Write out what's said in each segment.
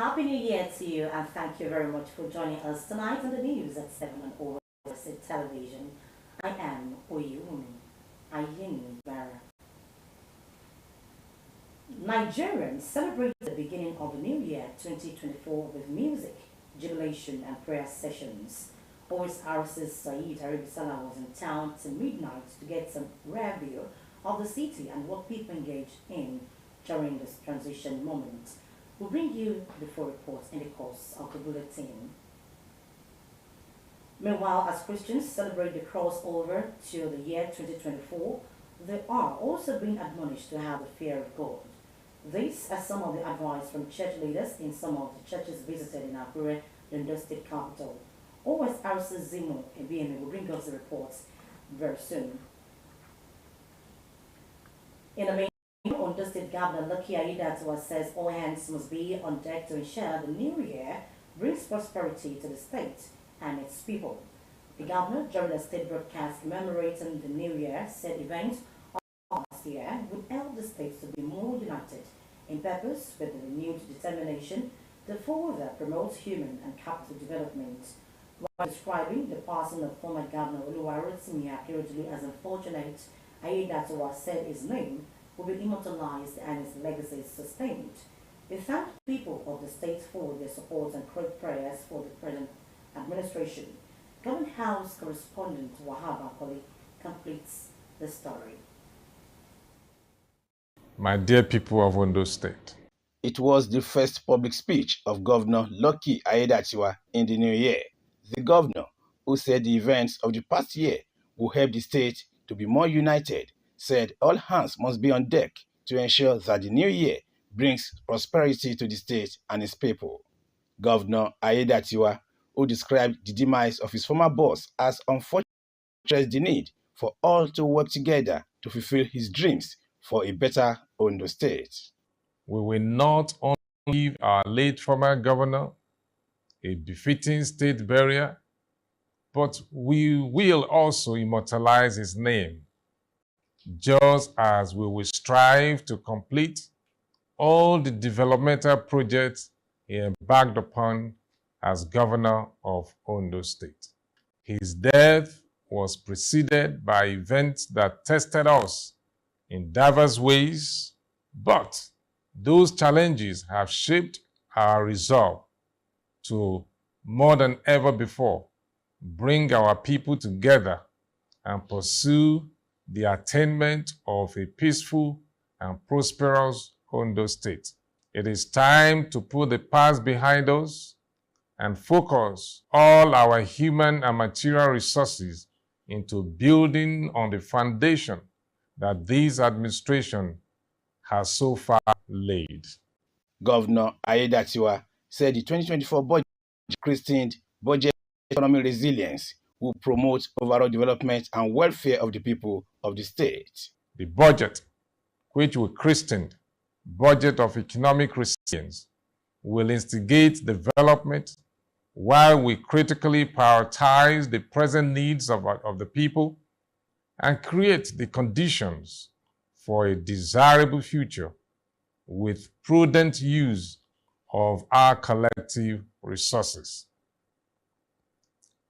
Happy New Year to you, and thank you very much for joining us tonight on the news at 7 on Osrc television. I am Oyumi Ayeni Bara. Nigerians celebrate the beginning of the new year 2024 with music, jubilation, and prayer sessions. Osrc's Saeed Aribisala was in town till midnight to get some review of the city and what people engage in during this transition moment. We'll bring you the full reports in the course of the bulletin. Meanwhile, as Christians celebrate the crossover to the year 2024, they are also being admonished to have the fear of God. These are some of the advice from church leaders in some of the churches visited in Akure, the state capital. Osrc Zimo Ebieme will bring us the reports very soon. In the Ondo State Governor Lucky Aiyedatiwa says all hands must be on deck to ensure the new year brings prosperity to the state and its people. The governor, during a state broadcast commemorating the new year, said events of last year would help the states to be more united in purpose with a renewed determination to further promote human and capital development. While describing the passing of former Governor Oluwarotimi Akeredolu as unfortunate, Aiyedatiwa said his name will be immortalized and his legacy sustained. We thank the people of the state for their support and prayers for the present administration. Government House correspondent Wahab Akoli completes the story. My dear people of Ondo State, it was the first public speech of Governor Lucky Aiyedatiwa in the new year. The governor, who said the events of the past year will help the state to be more united, said all hands must be on deck to ensure that the new year brings prosperity to the state and its people. Governor Aiyedatiwa, who described the demise of his former boss as unfortunate, stressed the need for all to work together to fulfill his dreams for a better Ondo State. We will not only give our late former governor a befitting state burial, but we will also immortalize his name, just as we will strive to complete all the developmental projects he embarked upon as governor of Ondo State. His death was preceded by events that tested us in diverse ways, but those challenges have shaped our resolve to, more than ever before, bring our people together and pursue the attainment of a peaceful and prosperous Ondo State. It is time to put the past behind us and focus all our human and material resources into building on the foundation that this administration has so far laid. Governor Aiyedatiwa said the 2024 budget, christened Budget Economic Resilience, will promote overall development and welfare of the people of the state. The budget, which we christened Budget of Economic Resilience, will instigate development while we critically prioritize the present needs of the people and create the conditions for a desirable future with prudent use of our collective resources.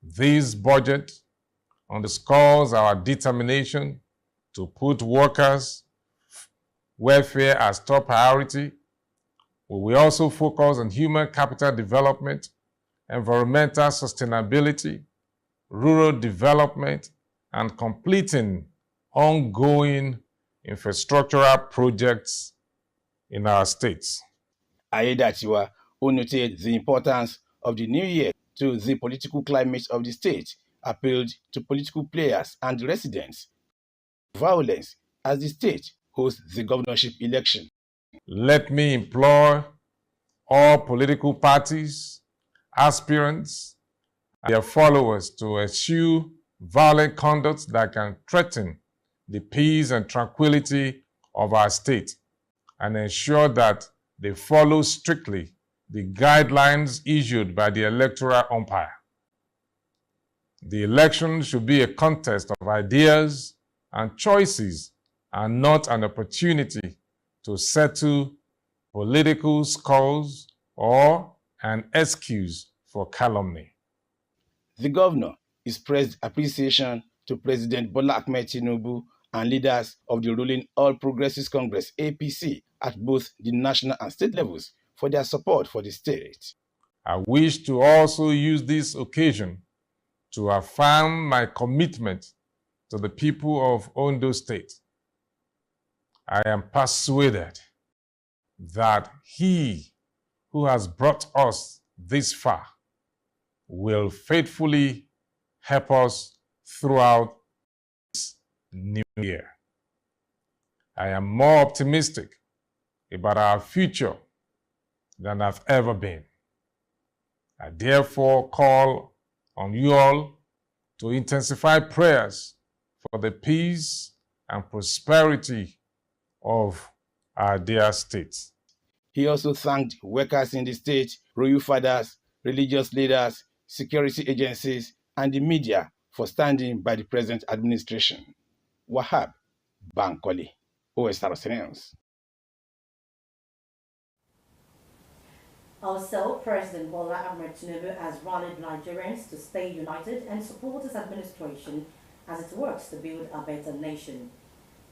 This budget underscores our determination to put workers' welfare as top priority. We will also focus on human capital development, environmental sustainability, rural development, and completing ongoing infrastructural projects in our states. Aiyedatiwa, who noted the importance of the new year to the political climate of the state, appealed to political players and residents violence as the state hosts the governorship election. Let me implore all political parties, aspirants, and their followers to eschew violent conduct that can threaten the peace and tranquility of our state, and ensure that they follow strictly the guidelines issued by the electoral umpire. The election should be a contest of ideas and choices and not an opportunity to settle political scores or an excuse for calumny. The governor expressed appreciation to President Bola Ahmed Tinubu and leaders of the ruling All Progressives Congress (APC) at both the national and state levels for their support for the state. I wish to also use this occasion to affirm my commitment to the people of Ondo State. I am persuaded that He who has brought us this far will faithfully help us throughout this new year. I am more optimistic about our future than I've ever been. I therefore call on you all to intensify prayers for the peace and prosperity of our dear state. He also thanked workers in the state, royal fathers, religious leaders, security agencies, and the media for standing by the present administration. Wahab Bankole, Osrc News. Also, President Bola Ahmed Tinubu has rallied Nigerians to stay united and support his administration as it works to build a better nation.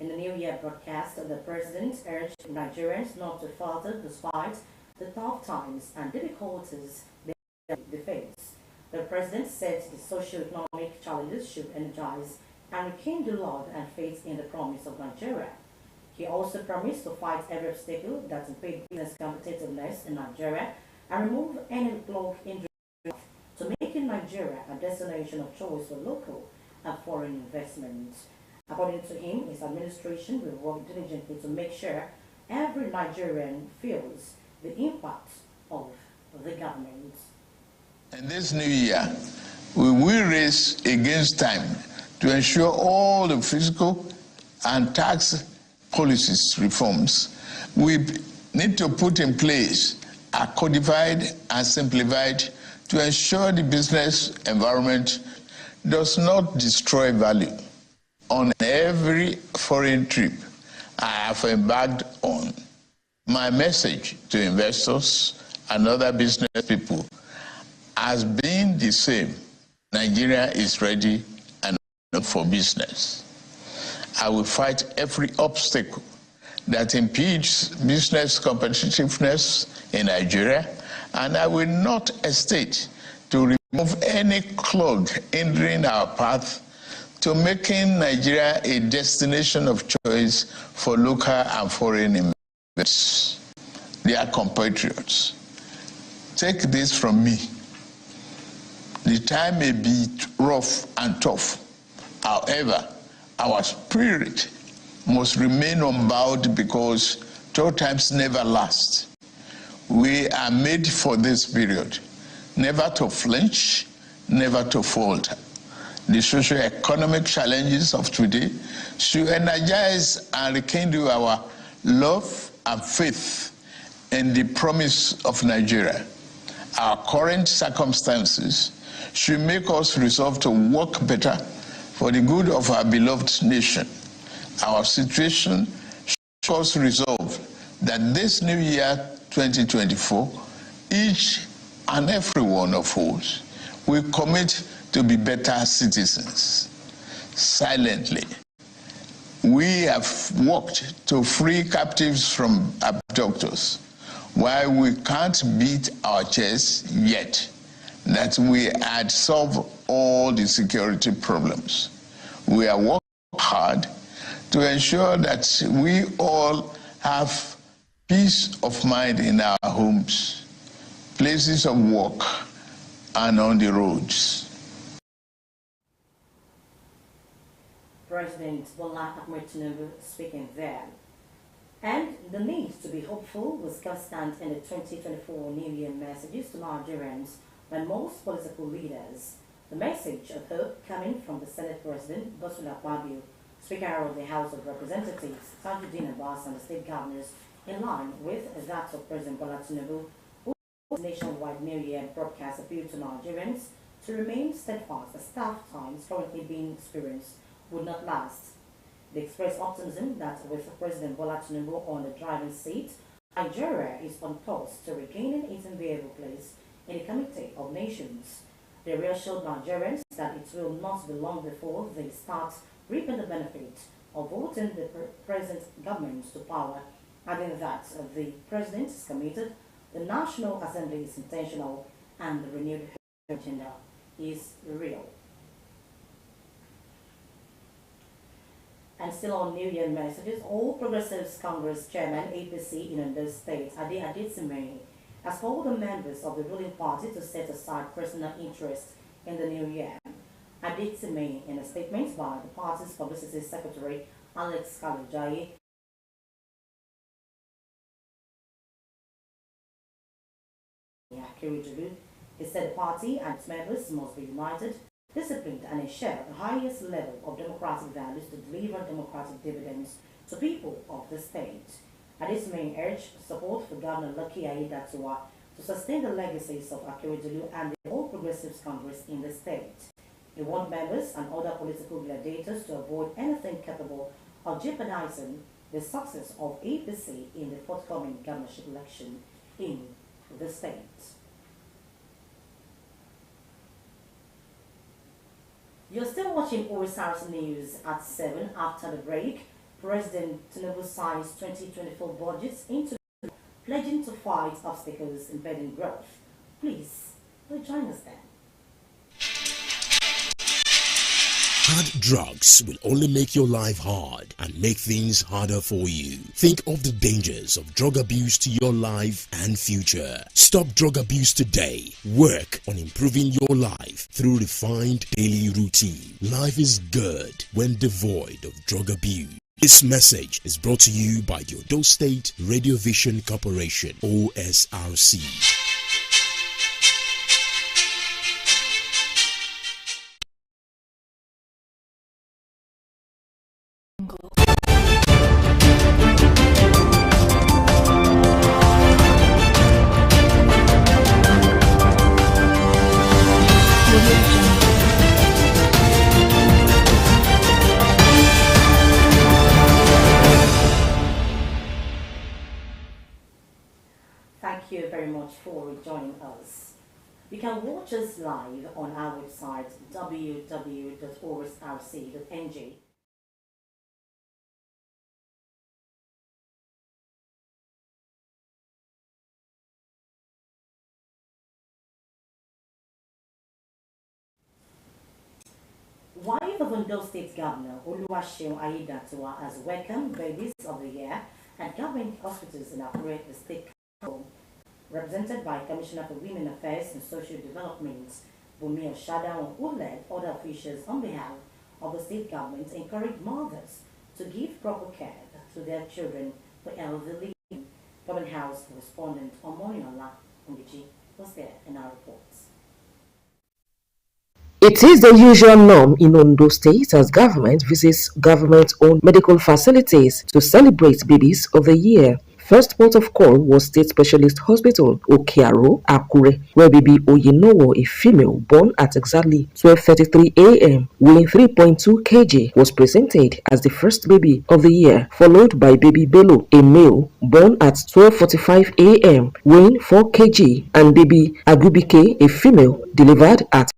In the New Year broadcast, the President urged Nigerians not to falter despite the tough times and difficulties they face. The President said the socio-economic challenges should energize and rekindle love and faith in the promise of Nigeria. He also promised to fight every obstacle that impede business competitiveness in Nigeria and remove any block hindering to making Nigeria a destination of choice for local and foreign investment. According to him, his administration will work diligently to make sure every Nigerian feels the impact of the government. In this new year, we will race against time to ensure all the fiscal and tax policies reforms we need to put in place are codified and simplified to ensure the business environment does not destroy value. On every foreign trip I have embarked on, my message to investors and other business people has been the same. Nigeria is ready and open for business. I will fight every obstacle that impedes business competitiveness in Nigeria, and I will not hesitate to remove any clog hindering our path to making Nigeria a destination of choice for local and foreign investors. Dear compatriots, take this from me. The time may be rough and tough. However, our spirit must remain unbowed because tough times never last. We are made for this period, never to flinch, never to falter. The socio-economic challenges of today should energize and rekindle our love and faith in the promise of Nigeria. Our current circumstances should make us resolve to work better for the good of our beloved nation. Our situation should us resolve that this new year 2024, each and every one of us will commit to be better citizens. Silently, we have worked to free captives from abductors. While we can't beat our chest yet that we had solved all the security problems, we are working hard to ensure that we all have peace of mind in our homes, places of work, and on the roads. President Bola Ahmed Tinubu speaking there. And the need to be hopeful was constant in the 2024 New Year messages to Nigerians by most political leaders. The message of hope coming from the Senate President, Godswill Akpabio, Speaker of the House of Representatives, Tajuddin Abbas, and the state governors, in line with that of President Bola Tinubu, whose nationwide New Year broadcast appealed to Nigerians to remain steadfast as tough times currently being experienced would not last. They expressed optimism that with President Bola Tinubu on the driving seat, Nigeria is on course to regaining its enviable place in the Committee of Nations. The reassured Nigerians that it will not be long before they start reaping the benefit of voting the present government to power, adding that the president is committed, the National Assembly is intentional, and the renewed agenda is real. And still on New Year messages, All Progressives Congress Chairman APC in Ondo State, Ade Adesime, has called the members of the ruling party to set aside personal interest in the new year. Adesime, in a statement by the party's publicity secretary Alex Kalujaye, he said the party and its members must be united, disciplined, and ensure the highest level of democratic values to deliver democratic dividends to people of the state. Adesime urged support for Governor Lucky Aiyedatiwa to sustain the legacies of Akeredolu and the All Progressives Congress in the state. He warned members and other political gladiators to avoid anything capable of jeopardizing the success of APC in the forthcoming governorship election in the state. You're still watching Osrc News at 7. After the break, President Tinubu signs 2024 budgets into pledging to fight obstacles impeding growth. Please, join us then. Hard drugs will only make your life hard and make things harder for you. Think of the dangers of drug abuse to your life and future. Stop drug abuse today. Work on improving your life through refined daily routine. Life is good when devoid of drug abuse. This message is brought to you by the Ondo State Radio Vision Corporation, OSRC. Thank you very much for joining us. You can watch us live on our website www.osrc.ng. Wife of Ondo State Governor Oluwaseun Aiyedatiwa has welcomed Babies of the Year at government hospitals in Akure, the State Council, represented by Commissioner for Women Affairs and Social Development, Bumi Oshada, who led other officials on behalf of the state government, encouraged mothers to give proper care to their children for elderly. Government House correspondent Omoniola Ngiji was there in our reports. It is the usual norm in Ondo State as government visits government-owned medical facilities to celebrate Babies of the Year. First port of call was State Specialist Hospital, Okearo, Akure, where baby Oyenowo, a female born at exactly 12:33 a.m., weighing 3.2 kg, was presented as the first baby of the year, followed by baby Bello, a male born at 12:45 a.m., weighing 4 kg, and baby Agubike, a female, delivered at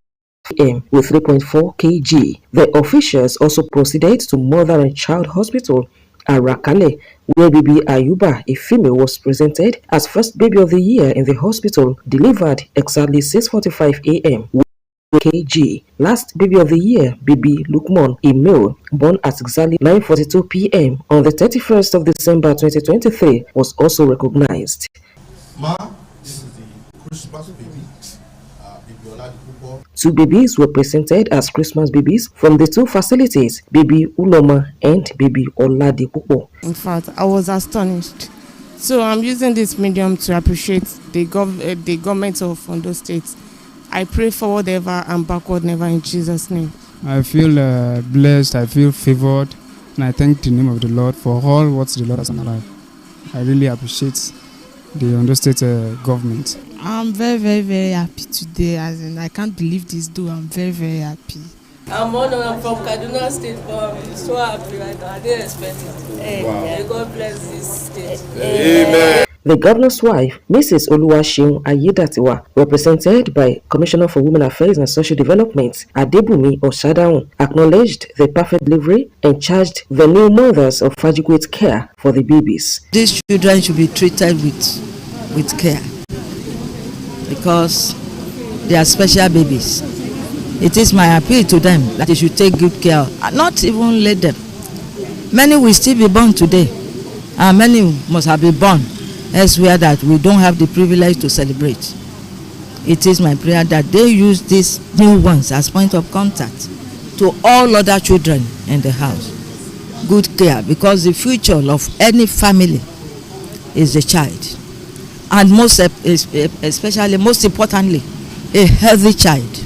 with 3.4 kg. The officials also proceeded to Mother and Child Hospital, Arakale, where baby Ayuba, a female, was presented as first baby of the year in the hospital, delivered exactly 6:45 a.m. with kg. Last baby of the year, baby Lukman, a male, born at exactly 9:42 p.m. on the 31st of December 2023, was also recognized. Ma, this is the Christmas baby. Two babies were presented as Christmas babies from the two facilities, baby Uloma and baby Oladipupo. In fact, I was astonished. So I'm using this medium to appreciate the government of Ondo State. I pray forward ever and backward never in Jesus' name. I feel blessed, I feel favored, and I thank the name of the Lord for all what the Lord has done in my life. I really appreciate the Ondo State government. I'm very, very, very happy today. As in, I can't believe this, though. I'm very, very happy. I'm from Kaduna State, but I'm so happy right now. I didn't expect it. Wow. May God bless this state. Amen. The governor's wife, Mrs. Oluwaseun Ayedatiwa, represented by Commissioner for Women Affairs and Social Development, Adebumi Osadahun, acknowledged the perfect delivery and charged the new mothers of adequate care for the babies. These children should be treated with care because they are special babies. It is my appeal to them that they should take good care, not even let them. Many will still be born today, and many must have been born elsewhere that we don't have the privilege to celebrate. It is my prayer that they use these new ones as point of contact to all other children in the house. Good care, because the future of any family is the child, and most importantly, a healthy child.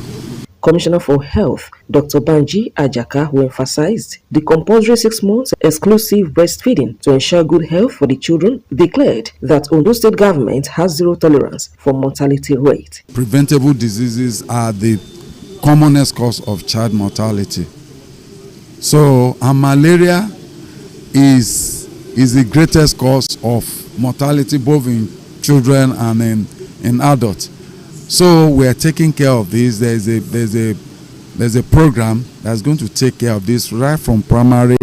Commissioner for Health, Dr. Banji Ajaka, who emphasized the compulsory 6 months exclusive breastfeeding to ensure good health for the children, declared that Ondo State government has zero tolerance for mortality rate. Preventable diseases are the commonest cause of child mortality. So, malaria is the greatest cause of mortality both in children and in adults. So we are taking care of this. There's a program that's going to take care of this right from primary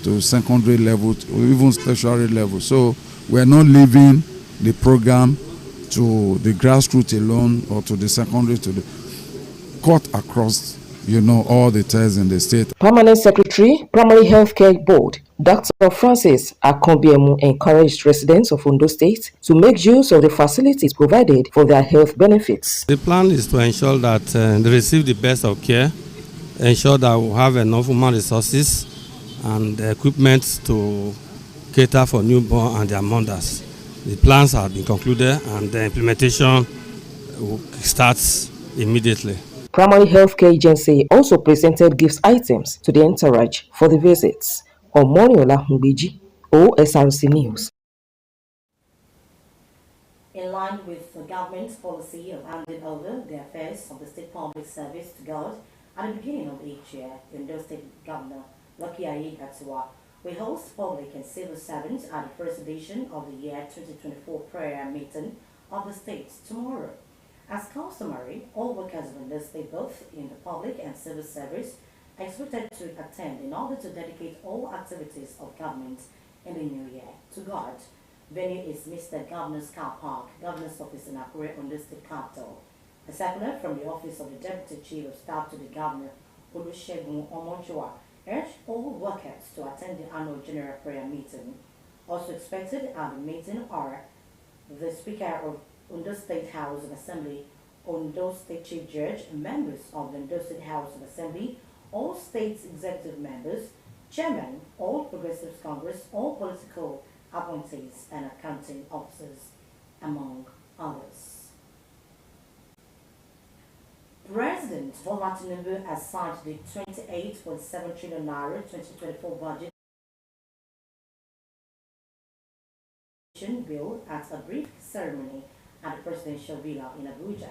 to secondary level to even tertiary level. So we are not leaving the program to the grassroots alone or to the secondary, to the cut across, all the tiers in the state. Permanent Secretary, Primary Healthcare Board, Dr. Francis Akombiemu, encouraged residents of Ondo State to make use of the facilities provided for their health benefits. The plan is to ensure that they receive the best of care, ensure that we have enough human resources and equipment to cater for newborn and their mothers. The plans have been concluded and the implementation starts immediately. Primary Healthcare Agency also presented gift items to the entourage for the visits. Omoniola Mbiji, Osrc News. In line with the government's policy of handing over the affairs of the state public service to God, at the beginning of each year, Ondo State Governor Lucky Ayedatiwa will host public and civil servants at the first edition of the year 2024 prayer meeting of the state tomorrow. As customary, all workers of Ondo State, both in the public and civil service, are expected to attend in order to dedicate all activities of government in the new year to God. Venue is Mr. Governor's Car Park, Governor's Office in Akure, Ondo State Capital. A circular from the Office of the Deputy Chief of Staff to the Governor, Olusegun Omonchua, urged all workers to attend the annual General Prayer Meeting. Also expected at the meeting are the Speaker of Ondo State House of Assembly, Ondo State Chief Judge, members of the Ondo State House of Assembly, all states executive members, chairman, all Progressives Congress, all political appointees and accounting officers, among others. President Bola Tinubu has signed the 28.7 trillion naira 2024 budget bill at a brief ceremony at the presidential villa in Abuja.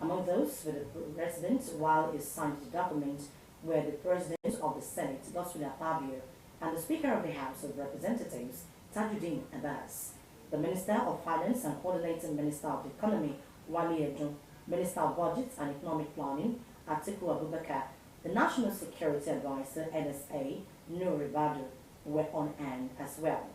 Among those with the president while he signed the document were the president of the Senate, Godswill Akpabio, and the Speaker of the House of Representatives, Tajuddin Abbas, the Minister of Finance and Coordinating Minister of the Economy, Wale Edun, Minister of Budget and Economic Planning, Atiku Abubakar, the National Security Advisor, NSA, Nuri Badu, were on hand as well.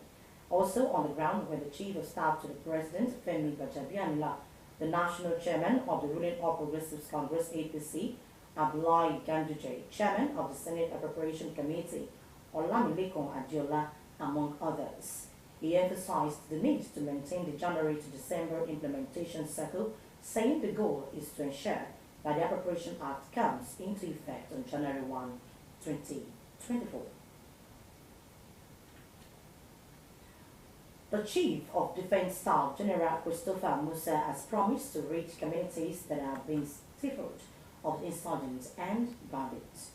Also on the ground were the Chief of Staff to the President, Femi Gbajabiamila, the National Chairman of the ruling All Progressives Congress, APC, Abdullahi Ganduje, Chairman of the Senate Appropriation Committee, Olamilekan Adiola, among others. He emphasized the need to maintain the January to December implementation cycle, saying the goal is to ensure that the Appropriation Act comes into effect on January 1, 2024. The Chief of Defense Staff, General Christopher Musa, has promised to reach communities that have been stifled of insurgents and bandits.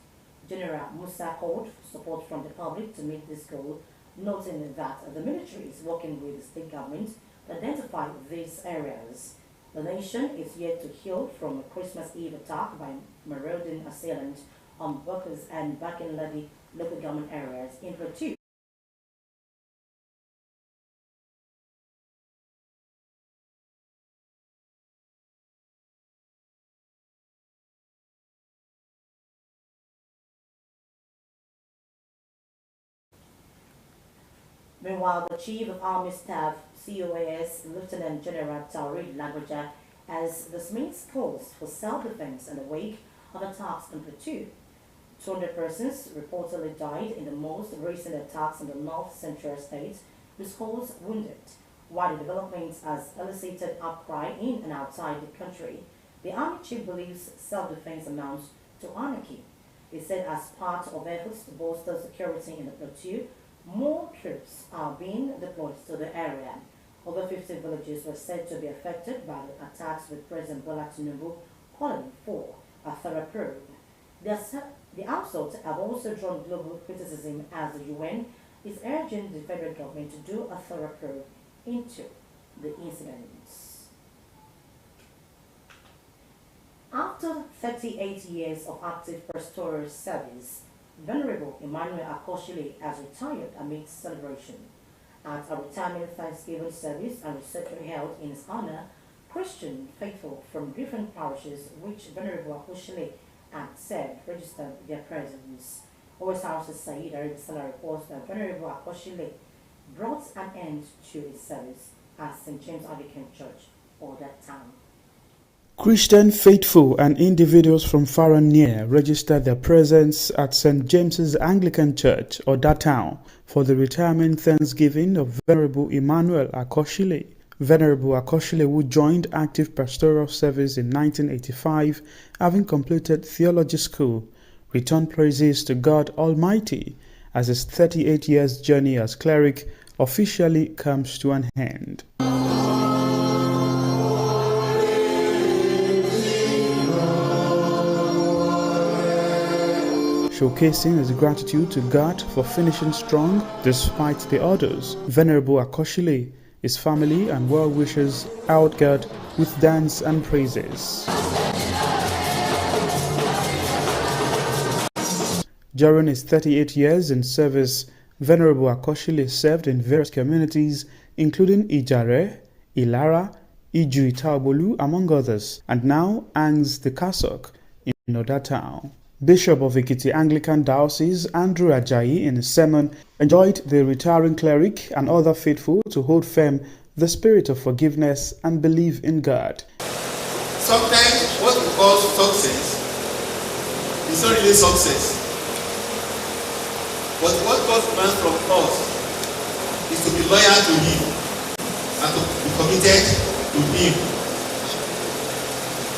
General Musa called for support from the public to meet this goal, noting that the military is working with the state government to identify these areas. The nation is yet to heal from a Christmas Eve attack by marauding assailants on workers and Bakin-Ladi local government areas in Plateau. Meanwhile, the Chief of Army Staff, COAS, Lieutenant General Taurid Lagbaja, has dismissed calls for self-defense in the wake of attacks on Plateau. 200 persons reportedly died in the most recent attacks in the north-central state, with scores wounded. While the development has elicited outcry in and outside the country, the Army Chief believes self-defense amounts to anarchy. He said as part of efforts to bolster security in the Plateau, more troops are being deployed to the area. Over 50 villages were said to be affected by the attacks, with President Bola Tinubu calling for a thorough probe. The assaults have also drawn global criticism as the UN is urging the federal government to do a thorough probe into the incidents. After 38 years of active pastoral service, Venerable Emmanuel Akoshile has retired amid celebration. At a retirement Thanksgiving service and reception held in his honor, Christian faithful from different parishes which Venerable Akoshile had served registered their presence. Osrc Said Arabisala reports that Venerable Akoshile brought an end to his service at St. James Anglican Church, or that town. Christian faithful and individuals from far and near registered their presence at St. James's Anglican Church, or that town, for the retirement Thanksgiving of Venerable Emmanuel Akoshile. Venerable Akoshile, who joined active pastoral service in 1985, having completed theology school, returned praises to God Almighty as his 38 years journey as cleric officially comes to an end. Showcasing his gratitude to God for finishing strong despite the odds, Venerable Akoshile, his family and well-wishers hailed God with dance and praises. During his 38 years in service, Venerable Akoshile served in various communities including Ijare, Ilara, Iju Itaobolu, among others, and now hangs the cassock in Oda Town. Bishop of Ekiti Anglican Diocese Andrew Ajayi in his sermon enjoined the retiring cleric and other faithful to hold firm the spirit of forgiveness and believe in God. Sometimes what we call success is not really success. But what God demands from us is to be loyal to Him and to be committed to Him.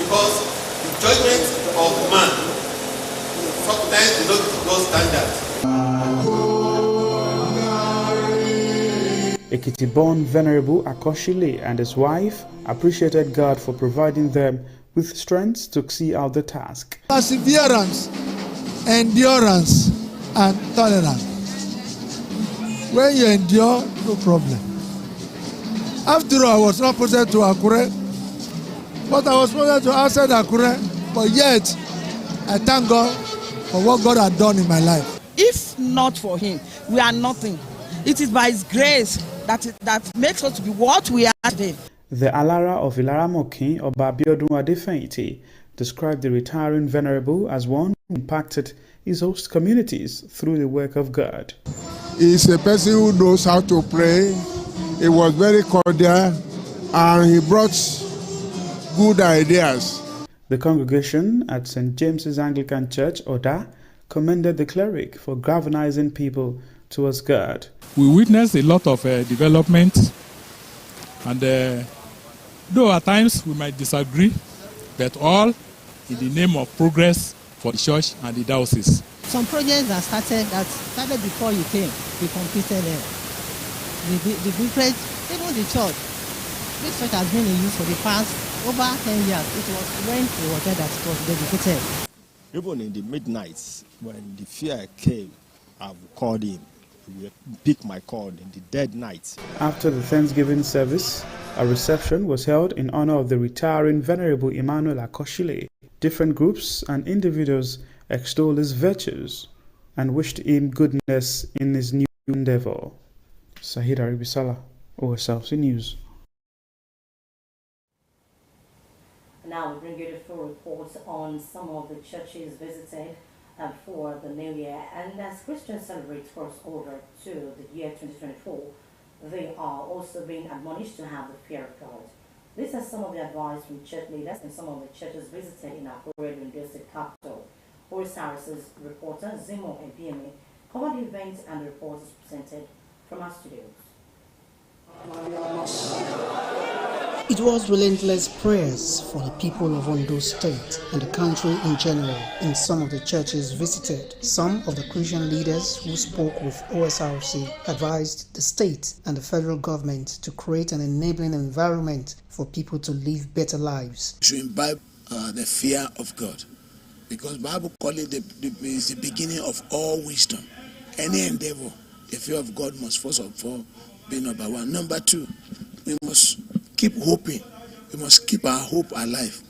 Because the judgment of man sometimes do not go standard. Ekiti-born Venerable Akoshile and his wife appreciated God for providing them with strength to see out the task. Perseverance, endurance, and tolerance. When you endure, no problem. After all, I was not posted to Akure, but I was posted to outside Akure. But yet, I thank God for what God had done in my life. If not for Him, we are nothing. It is by His grace that makes us to be what we are today. The Alara of Ilaramokin, Oba Abiodun Adefeite, described the retiring venerable as one who impacted his host communities through the work of God. He is a person who knows how to pray. He was very cordial and he brought good ideas. The congregation at St. James's Anglican Church, Oda, commended the cleric for galvanizing people towards God. We witnessed a lot of development, and though at times we might disagree, but all in the name of progress for the church and the diocese. Some projects that started before you came, we completed them. The blueprint, even the church. This church has been in use for the past over 10 years. It was when it was there that it was dedicated. Even in the midnights, when the fear came, I've called him. He will pick my call in the dead night. After the Thanksgiving service, a reception was held in honor of the retiring Venerable Emmanuel Akoshile. Different groups and individuals extolled his virtues and wished him goodness in his new endeavor. Sahid Aribisala, Osrc News. Now we bring you the full report on some of the churches visited for the new year. And as Christians celebrate crossover to the year 2024, they are also being admonished to have the fear of God. These are some of the advice from church leaders and some of the churches visited in our Ondo State capital. Osrc's reporter Zimo Ebieme covered the event and the report is presented from our studios. It was relentless prayers for the people of Ondo State and the country in general in some of the churches visited. Some of the Christian leaders who spoke with Osrc advised the state and the federal government to create an enabling environment for people to live better lives. To imbibe the fear of God, because the Bible calls it is the beginning of all wisdom. Any endeavor, the fear of God must first of all be number one. Number two, we must keep hoping. We must keep our hope alive.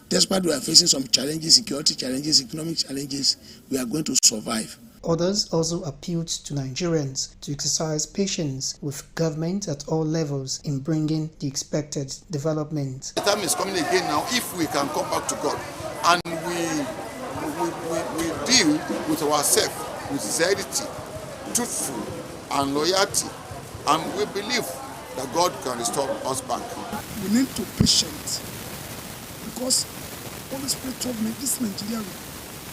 Despite we are facing some challenges, security challenges, economic challenges, we are going to survive. Others also appealed to Nigerians to exercise patience with government at all levels in bringing the expected development. The time is coming again now if we can come back to God and we deal with ourselves with sincerity, truthful and loyalty, and we believe that God can restore us back. We need to be patient because Holy Spirit told me this Nigeria,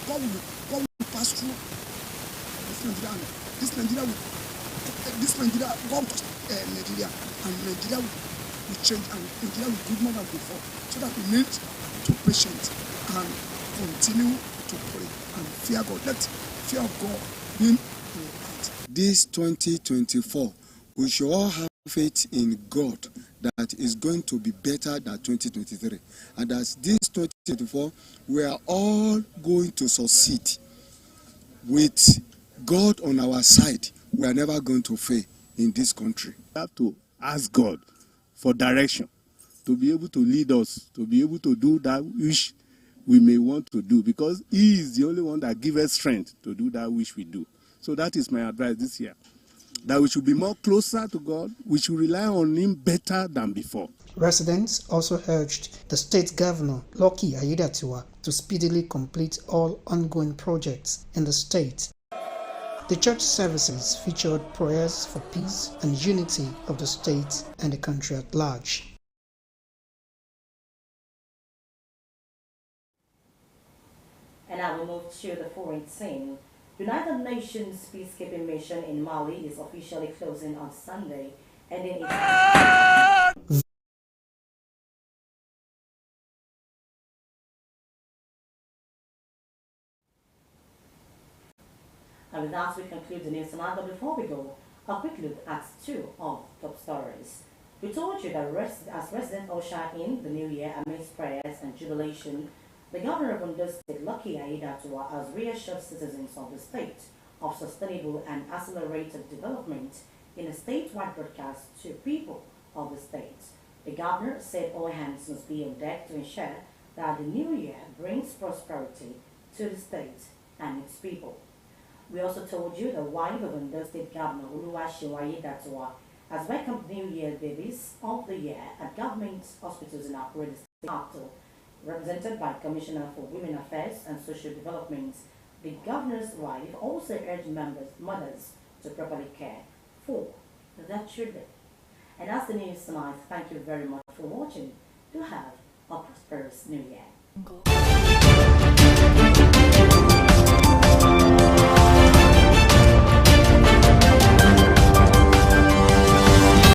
God will pass through this Nigeria, God will Nigeria, and Nigeria will change, and Nigeria will do more than before. So that we need to be patient and continue to pray and fear God. Let fear of God be in our heart. This 2024, we should all have faith in God that is going to be better than 2023, and that this 2024 we are all going to succeed. With God on our side, we are never going to fail in this country. We have to ask God for direction, to be able to lead us, to be able to do that which we may want to do, because He is the only one that gives us strength to do that which we do. So that is my advice this year, that we should be more closer to God, we should rely on Him better than before. Residents also urged the state governor, Lucky Aiyedatiwa, to speedily complete all ongoing projects in the state. The church services featured prayers for peace and unity of the state and the country at large. And now we move to the foreign scene. United Nations peacekeeping mission in Mali is officially closing on Sunday, ending its... And with that, we conclude the news tonight. But before we go, a quick look at two of the top stories. We told you that as President ushered in the new year amidst prayers and jubilation, the governor of Ondo State, Lucky Aiyedatiwa, has reassured citizens of the state of sustainable and accelerated development in a statewide broadcast to people of the state. The governor said all hands must be on deck to ensure that the new year brings prosperity to the state and its people. We also told you the wife of Ondo State Governor Aiyedatiwa has welcomed New Year babies of the year at government hospitals in our State capital. Represented by Commissioner for Women Affairs and Social Development, the governor's wife also urged mothers to properly care for their children. And that's the news tonight. Thank you very much for watching. Do have a prosperous New Year.